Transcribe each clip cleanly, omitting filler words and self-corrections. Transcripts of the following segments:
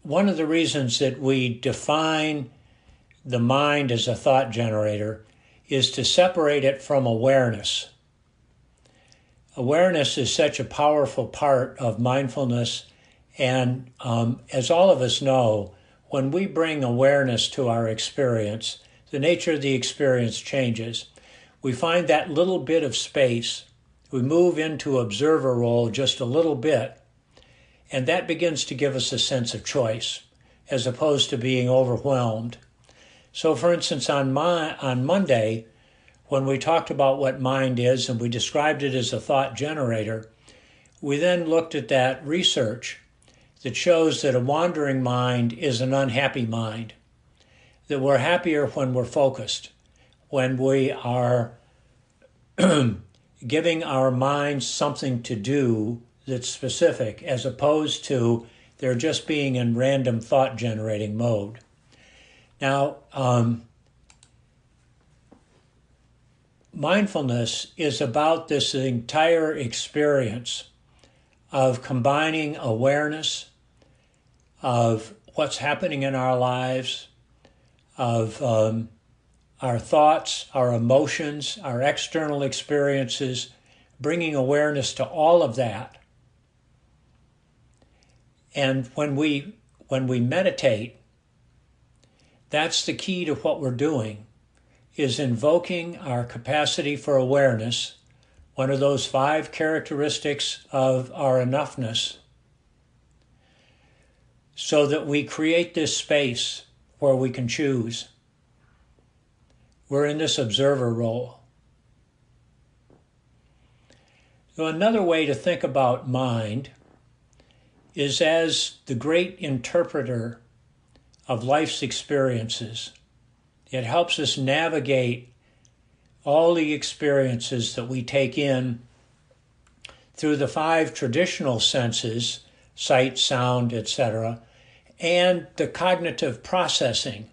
one of the reasons that we define the mind as a thought generator is to separate it from awareness. Awareness is such a powerful part of mindfulness, and as all of us know, when we bring awareness to our experience, the nature of the experience changes. We find that little bit of space. We move into observer role just a little bit, and that begins to give us a sense of choice, as opposed to being overwhelmed. So for instance, on Monday, when we talked about what mind is and we described it as a thought generator, we then looked at that research that shows that a wandering mind is an unhappy mind, that we're happier when we're focused, when we are giving our minds something to do that's specific, as opposed to they're just being in random thought generating mode. Now, mindfulness is about this entire experience of combining awareness of what's happening in our lives, of our thoughts, our emotions, our external experiences, bringing awareness to all of that. And when we meditate, that's the key to what we're doing, is invoking our capacity for awareness, one of those 5 characteristics of our enoughness, so that we create this space where we can choose. We're in this observer role. So another way to think about mind is as the great interpreter of life's experiences. It helps us navigate all the experiences that we take in through the 5 traditional senses, sight, sound, etc., and the cognitive processing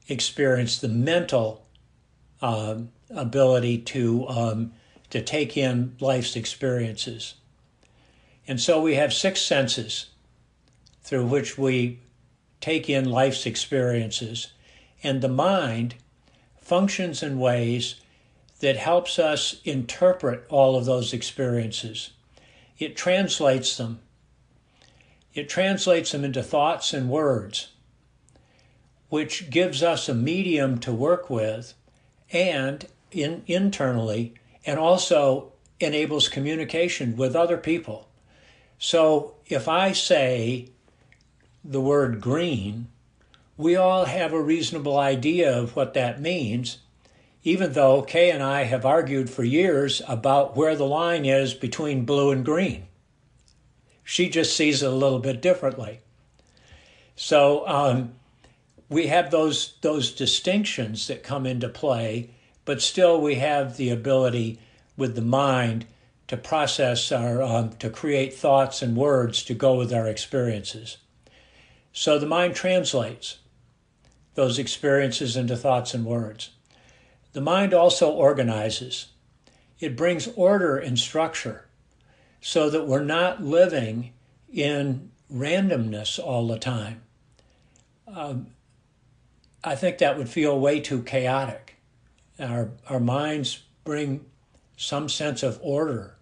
experience, the mental ability to take in life's experiences. And so we have 6 senses through which we take in life's experiences, and the mind functions in ways that helps us interpret all of those experiences. It translates them. It translates them into thoughts and words, which gives us a medium to work with and internally, and also enables communication with other people. So if I say the word green, we all have a reasonable idea of what that means, even though Kay and I have argued for years about where the line is between blue and green. She just sees it a little bit differently. So we have those distinctions that come into play, but still we have the ability with the mind to process to create thoughts and words to go with our experiences. So the mind translates those experiences into thoughts and words. The mind also organizes. It brings order and structure so that we're not living in randomness all the time. I think that would feel way too chaotic. Our minds bring some sense of order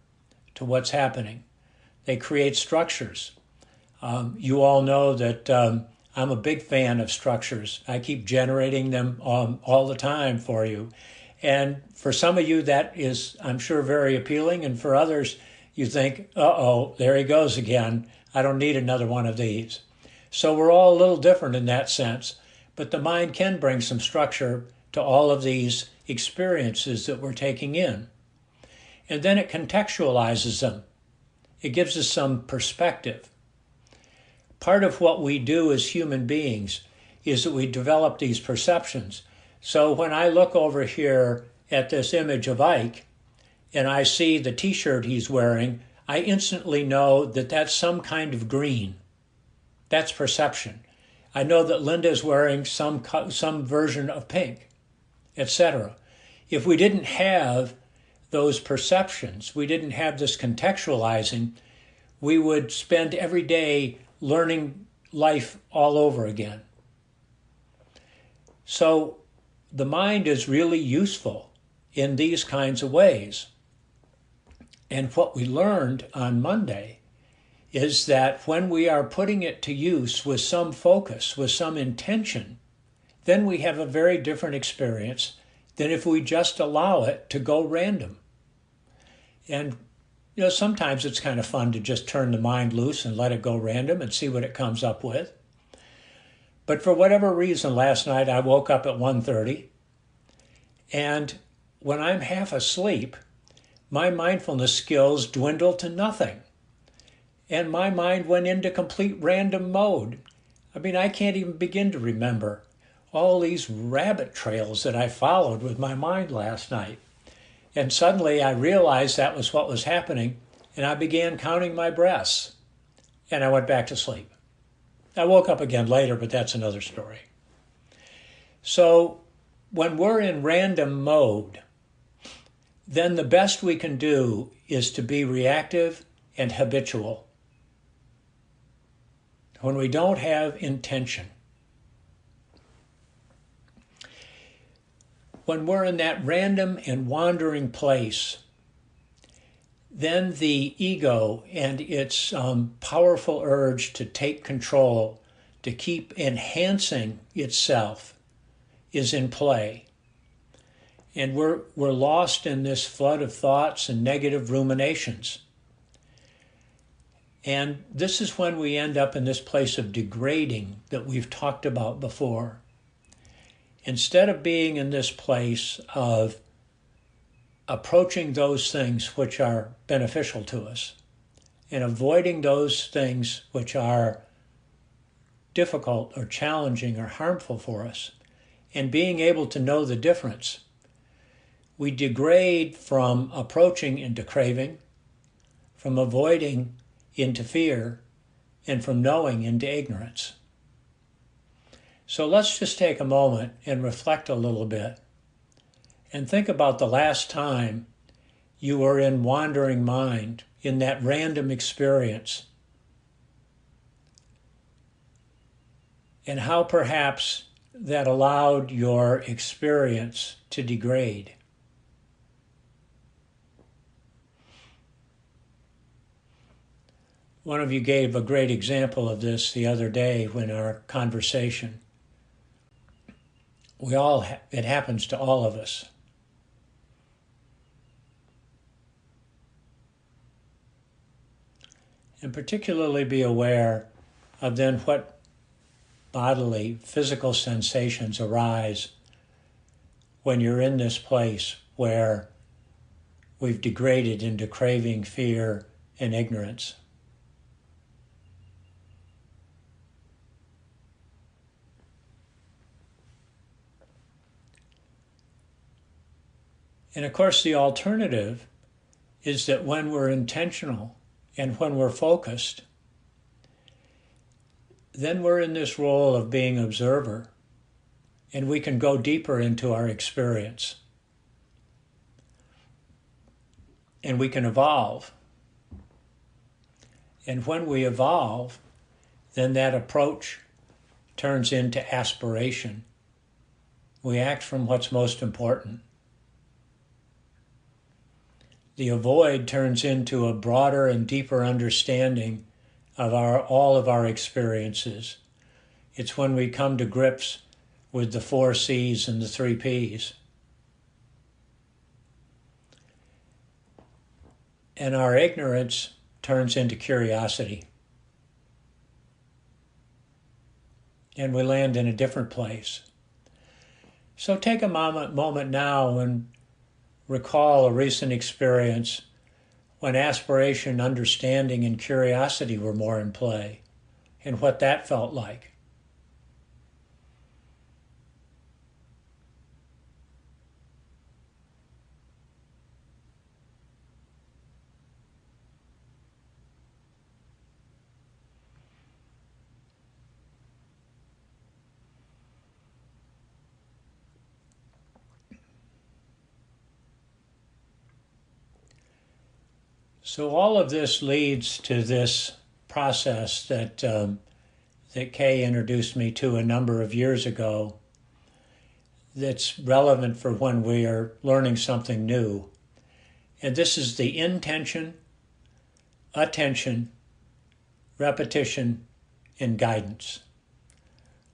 to what's happening. They create structures. You all know that I'm a big fan of structures. I keep generating them all the time for you. And for some of you, that is, I'm sure, very appealing. And for others, you think, uh-oh, there he goes again. I don't need another one of these. So we're all a little different in that sense. But the mind can bring some structure to all of these experiences that we're taking in. And then it contextualizes them. It gives us some perspective. Part of what we do as human beings is that we develop these perceptions. So when I look over here at this image of Ike and I see the t-shirt he's wearing, I instantly know that that's some kind of green. That's perception. I know that Linda's wearing some version of pink, etc. If we didn't have those perceptions, we didn't have this contextualizing, we would spend every day learning life all over again. So the mind is really useful in these kinds of ways. And what we learned on Monday is that when we are putting it to use with some focus, with some intention, then we have a very different experience than if we just allow it to go random. And sometimes it's kind of fun to just turn the mind loose and let it go random and see what it comes up with. But for whatever reason, last night I woke up at 1:30, and when I'm half asleep, my mindfulness skills dwindle to nothing. And my mind went into complete random mode. I mean, I can't even begin to remember all these rabbit trails that I followed with my mind last night. And suddenly I realized that was what was happening, and I began counting my breaths, and I went back to sleep. I woke up again later, but that's another story. So when we're in random mode, then the best we can do is to be reactive and habitual. When we don't have intention. When we're in that random and wandering place, then the ego and its powerful urge to take control, to keep enhancing itself, is in play. And we're lost in this flood of thoughts and negative ruminations. And this is when we end up in this place of degrading that we've talked about before. Instead of being in this place of approaching those things which are beneficial to us and avoiding those things which are difficult or challenging or harmful for us, and being able to know the difference, we degrade from approaching into craving, from avoiding into fear, and from knowing into ignorance. So let's just take a moment and reflect a little bit and think about the last time you were in wandering mind, in that random experience, and how perhaps that allowed your experience to degrade. One of you gave a great example of this the other day in our conversation. It happens to all of us. And particularly be aware of then what bodily, physical sensations arise when you're in this place where we've degraded into craving, fear, and ignorance. And of course, the alternative is that when we're intentional and when we're focused, then we're in this role of being observer, and we can go deeper into our experience. And we can evolve. And when we evolve, then that approach turns into aspiration. We act from what's most important. The avoid turns into a broader and deeper understanding of all of our experiences. It's when we come to grips with the 4 C's and the 3 P's. And our ignorance turns into curiosity. And we land in a different place. So take a moment now and recall a recent experience when aspiration, understanding, and curiosity were more in play, and what that felt like. So all of this leads to this process that that Kay introduced me to a number of years ago that's relevant for when we are learning something new. And this is the intention, attention, repetition, and guidance.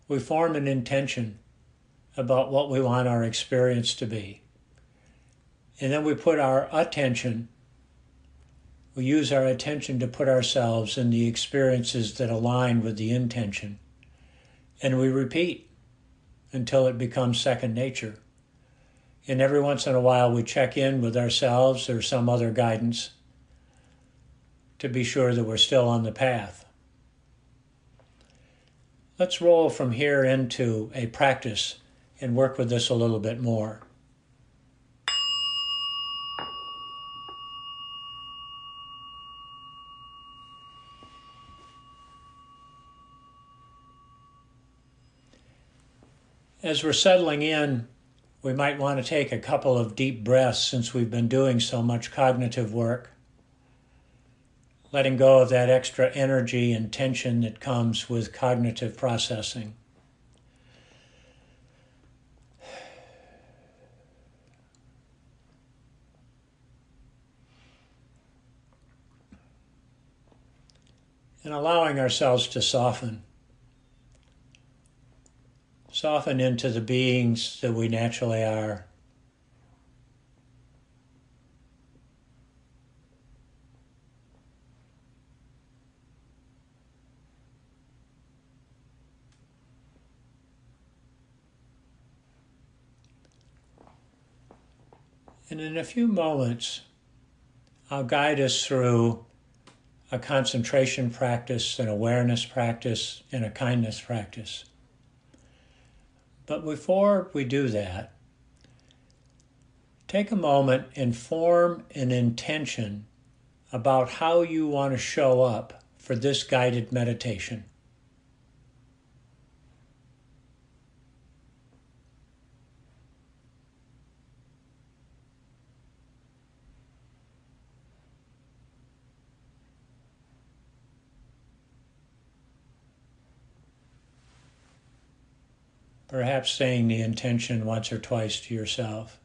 We form an intention about what we want our experience to be. And then we put our attention, we use our attention to put ourselves in the experiences that align with the intention. And we repeat until it becomes second nature. And every once in a while we check in with ourselves or some other guidance to be sure that we're still on the path. Let's roll from here into a practice and work with this a little bit more. As we're settling in, we might want to take a couple of deep breaths since we've been doing so much cognitive work, letting go of that extra energy and tension that comes with cognitive processing. And allowing ourselves to soften into the beings that we naturally are. And in a few moments, I'll guide us through a concentration practice, an awareness practice, and a kindness practice. But before we do that, take a moment and form an intention about how you want to show up for this guided meditation. Perhaps saying the intention once or twice to yourself.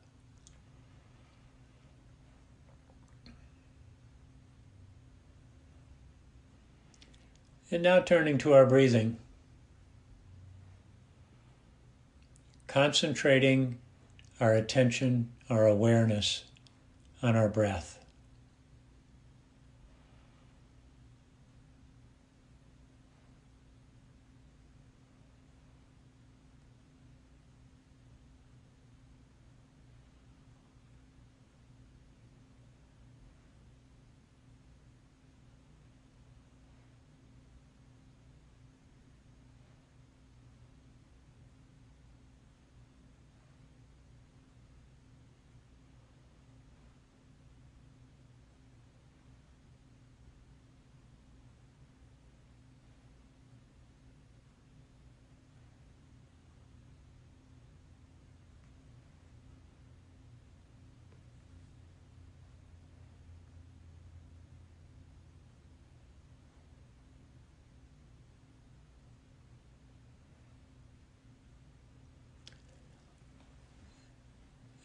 And now turning to our breathing. Concentrating our attention, our awareness on our breath.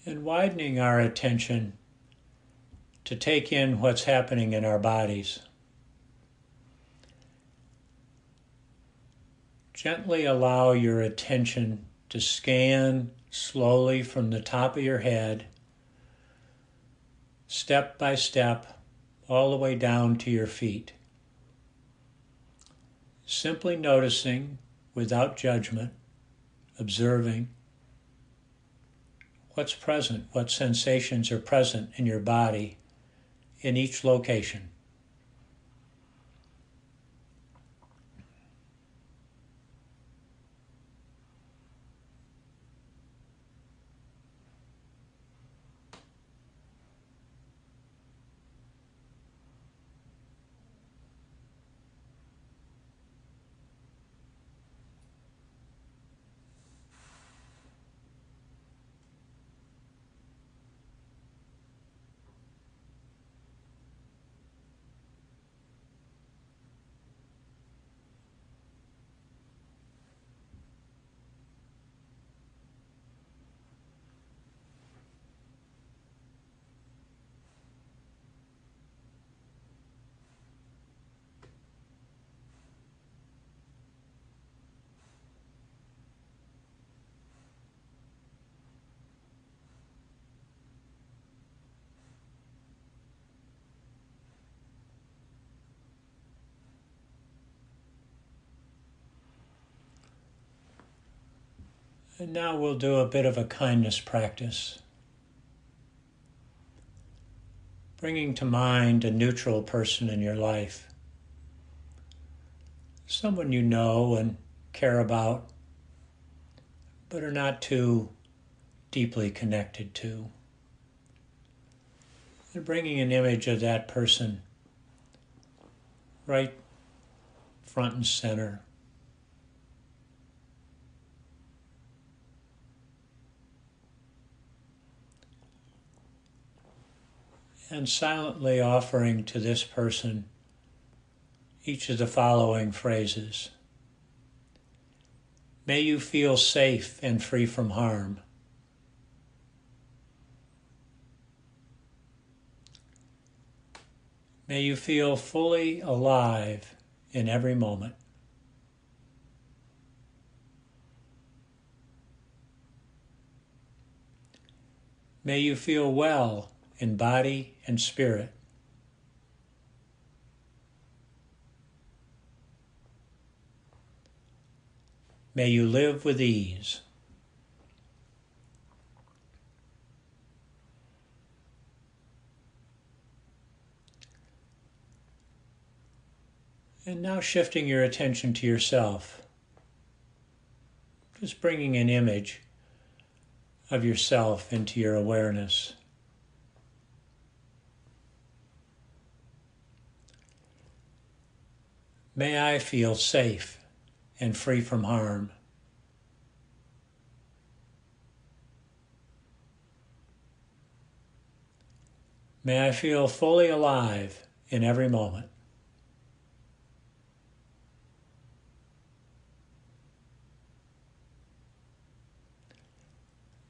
And widening our attention to take in what's happening in our bodies. Gently allow your attention to scan slowly from the top of your head, step by step, all the way down to your feet. Simply noticing, without judgment, observing what's present, what sensations are present in your body in each location. And now we'll do a bit of a kindness practice. Bringing to mind a neutral person in your life. Someone you know and care about, but are not too deeply connected to. And bringing an image of that person right front and center. And silently offering to this person each of the following phrases. May you feel safe and free from harm. May you feel fully alive in every moment. May you feel well in body and spirit. May you live with ease. And now shifting your attention to yourself, just bringing an image of yourself into your awareness. May I feel safe and free from harm. May I feel fully alive in every moment.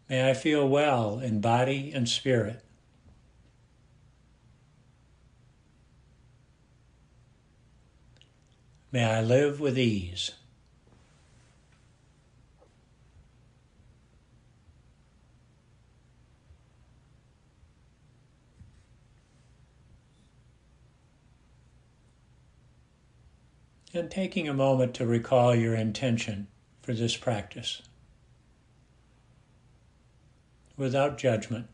May I feel well in body and spirit. May I live with ease. And taking a moment to recall your intention for this practice, without judgment.